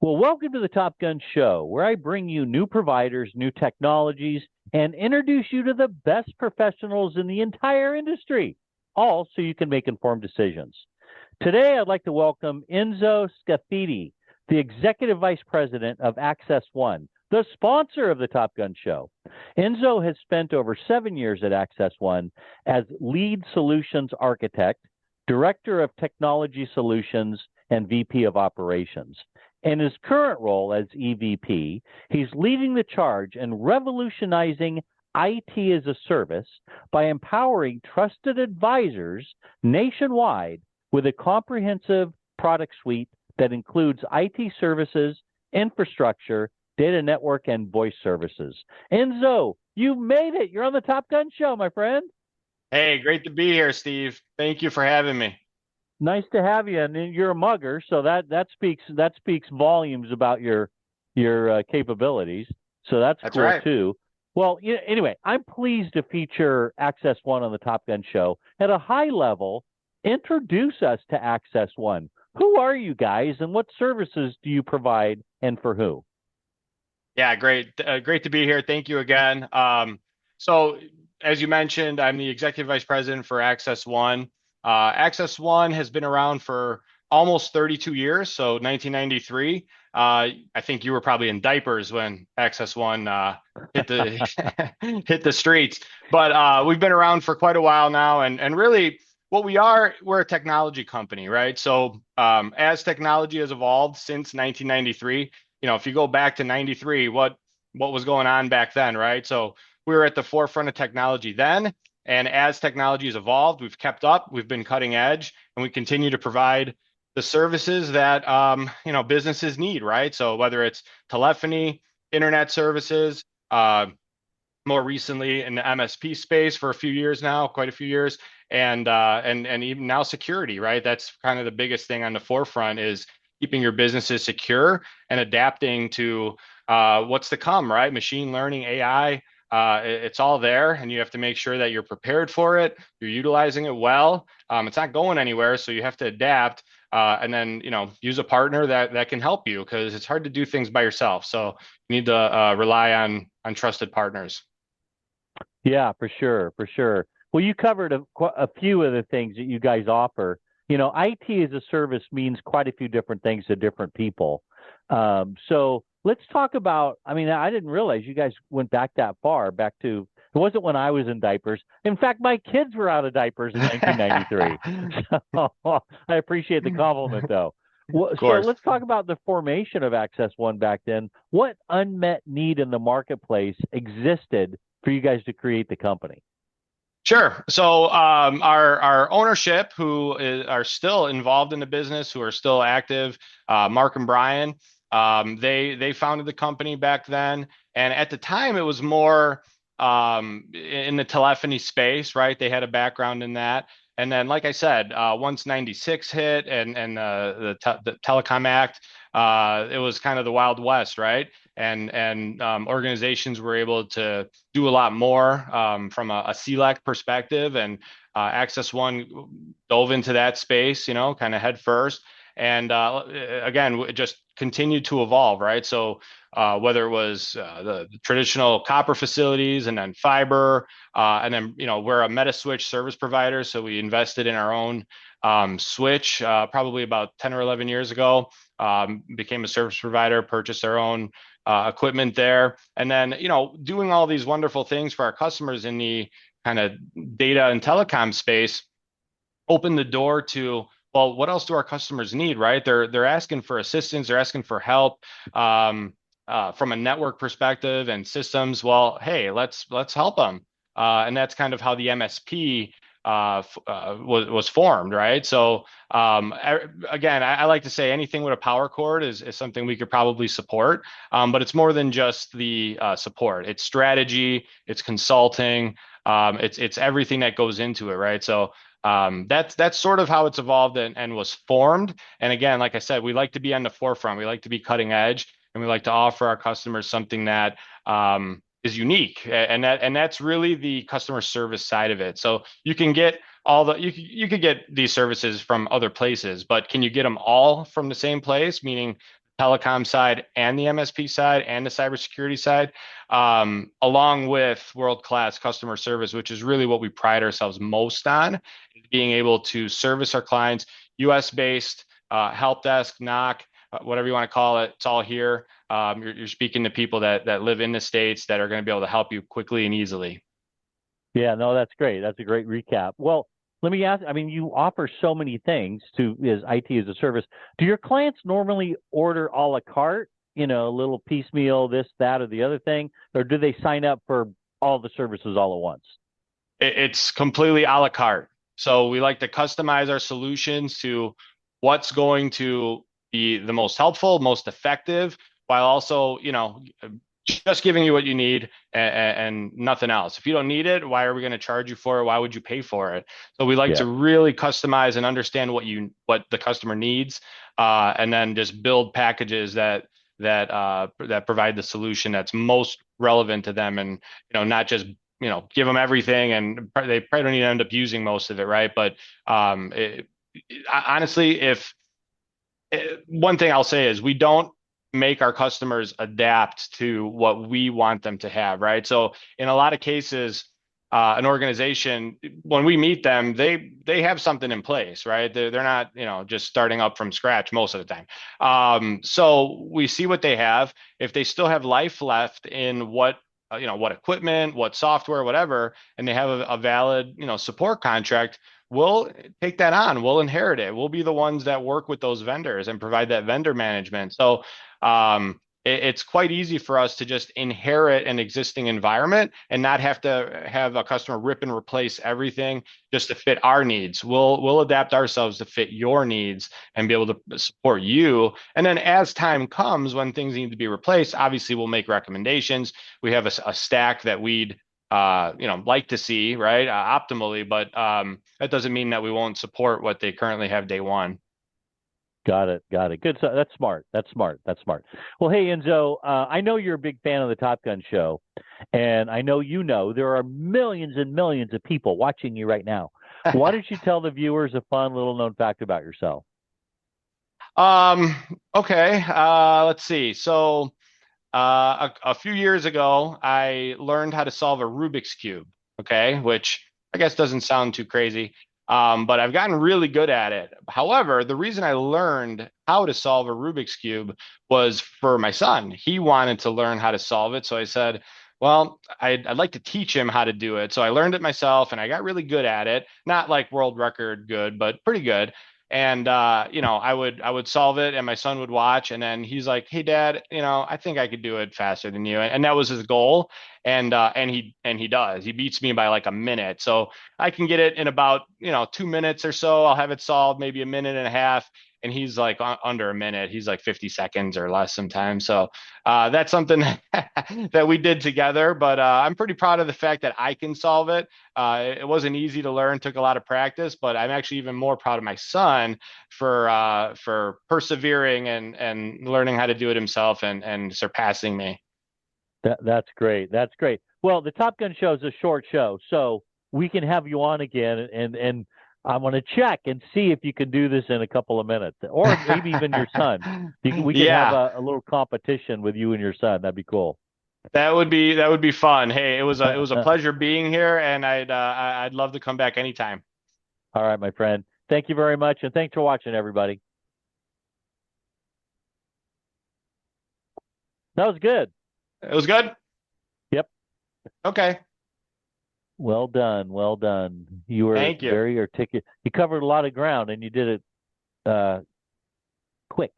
Well, welcome to the Top Gun Show, where I bring you new providers, new technologies, and introduce you to the best professionals in the entire industry, all so you can make informed decisions. Today, I'd like to welcome Enzo Scafidi, the Executive Vice President of Access One, the sponsor of the Top Gun Show. Enzo has spent over 7 years at Access One as Lead Solutions Architect, Director of Technology Solutions, and VP of Operations. In his current role as EVP, he's leading the charge in revolutionizing IT as a service by empowering trusted advisors nationwide with a comprehensive product suite that includes IT services, infrastructure, data network, and voice services. Enzo, you made it. You're on the Top Gun Show, my friend. Hey, great to be here, Steve. Thank you for having me. Nice to have you. And you're a mugger, so that speaks volumes about your capabilities. So that's That's cool right. too. Well, anyway, I'm pleased to feature Access One on the Top Gun Show. At a high level, introduce us to Access One. Who are you guys, and what services do you provide, and for who? Yeah, great. Great to be here. Thank you again. So, as you mentioned, I'm the Executive Vice President for Access One. Access One has been around for almost 32 years, so 1993. I think you were probably in diapers when Access One hit the hit the streets, but we've been around for quite a while now, and really, what we are, we're a technology company, right? So, as technology has evolved since 1993, if you go back to 93, what was going on back then, right? So we were at the forefront of technology then, and as technology has evolved, we've kept up, we've been cutting edge, and we continue to provide the services that businesses need, right? So whether it's telephony, internet services, more recently in the MSP space for a few years now, quite a few years, and even now security, right? That's kind of the biggest thing on the forefront is keeping your businesses secure and adapting to what's to come, right? Machine learning, AI, it's all there, and you have to make sure that you're prepared for it, you're utilizing it well. It's not going anywhere, so you have to adapt. And then use a partner that can help you because it's hard to do things by yourself. So you need to rely on trusted partners. Yeah, for sure, for sure. Well, you covered a few of the things that you guys offer. IT as a service means quite a few different things to different people. So let's talk about. I mean, I didn't realize you guys went back that far. Back to it wasn't when I was in diapers. In fact, my kids were out of diapers in 1993. So I appreciate the compliment, though. Of So course. let's talk about the formation of Access One back then. What unmet need in the marketplace existed for you guys to create the company? Sure. So our ownership, are still involved in the business, who are still active, Mark and Brian, they founded the company back then, and at the time it was more in the telephony space, right? They had a background in that, and then, like I said, once '96 hit and the Telecom Act, it was kind of the Wild West, right? And organizations were able to do a lot more from a CLEC perspective, and Access One dove into that space, kind of head first. And again, it just continued to evolve, right? So whether it was the traditional copper facilities and then fiber, and then we're a meta switch service provider, so we invested in our own switch probably about 10 or 11 years ago. Became a service provider, purchased our own equipment there, and then doing all these wonderful things for our customers in the kind of data and telecom space opened the door to, well, what else do our customers need, right? They're asking for assistance, they're asking for help from a network perspective and systems. Well, hey, let's help them, and that's kind of how the MSP was formed, right? So again, I like to say anything with a power cord is something we could probably support, but it's more than just the support. It's strategy, it's consulting, it's everything that goes into it, right? So that's sort of how it's evolved and was formed. And again, like I said, we like to be on the forefront. We like to be cutting edge, and we like to offer our customers something that is unique, and that's really the customer service side of it. So you can get you could get these services from other places, but can you get them all from the same place? Meaning telecom side and the MSP side and the cybersecurity side, along with world-class customer service, which is really what we pride ourselves most on, being able to service our clients, US based, help desk, knock, whatever you want to call it. It's all here. You're speaking to people that live in the States that are going to be able to help you quickly and easily. Yeah, no, that's great. That's a great recap. Well, let me ask, I mean, you offer so many things to as IT as a service. Do your clients normally order a la carte, a little piecemeal, this, that, or the other thing, or do they sign up for all the services all at once? It's completely a la carte. So we like to customize our solutions to what's going to be the most helpful, most effective, while also, just giving you what you need and nothing else. If you don't need it, why are we going to charge you for it? Why would you pay for it? So we like Yeah, to really customize and understand what the customer needs, and then just build packages that provide the solution that's most relevant to them, and not just give them everything, and they probably don't even end up using most of it, right? But honestly, if one thing I'll say is we don't make our customers adapt to what we want them to have, right? So in a lot of cases, an organization, when we meet them, they have something in place, right? They're not, just starting up from scratch most of the time. So we see what they have. If they still have life left in what equipment, what software, whatever, and they have a valid, support contract, we'll take that on. We'll inherit it. We'll be the ones that work with those vendors and provide that vendor management. So it's quite easy for us to just inherit an existing environment and not have to have a customer rip and replace everything just to fit our needs. We'll adapt ourselves to fit your needs and be able to support you. And then as time comes, when things need to be replaced, obviously we'll make recommendations. We have a stack that we'd like to see, right? Optimally, but that doesn't mean that we won't support what they currently have day one. got it, got it. Good. So that's smart. That's smart. That's smart. Well, hey, Enzo, I know you're a big fan of the Top Gun show, and I know there are millions and millions of people watching you right now. Why don't you tell the viewers a fun little known fact about yourself? Um, okay, let's see. So a few years ago, I learned how to solve a Rubik's Cube, okay, which I guess doesn't sound too crazy, but I've gotten really good at it. However, the reason I learned how to solve a Rubik's Cube was for my son. He wanted to learn how to solve it. So I said, well, I'd like to teach him how to do it. So I learned it myself and I got really good at it. Not like world record good, but pretty good. And I would solve it and my son would watch and then he's like, "Hey dad, I think I could do it faster than you." And that was his goal. And he does. He beats me by like a minute. So I can get it in about, 2 minutes or so. I'll have it solved maybe a minute and a half. And he's like under a minute. He's like 50 seconds or less sometimes. So that's something that we did together. But I'm pretty proud of the fact that I can solve it. It wasn't easy to learn, took a lot of practice, but I'm actually even more proud of my son for persevering and learning how to do it himself and surpassing me. That's great. That's great. Well, the Top Gun show is a short show, so we can have you on again, and I want to check and see if you can do this in a couple of minutes, or maybe even your son. We could have Yeah, a little competition with you and your son. That'd be cool. that would be fun. Hey, it was a pleasure being here, and I'd love to come back anytime. All right, my friend. Thank you very much, and thanks for watching, everybody. That was good. It was good. Yep. Okay, Well done. Well done. You were thank you. very articulate. You covered a lot of ground, and you did it quick.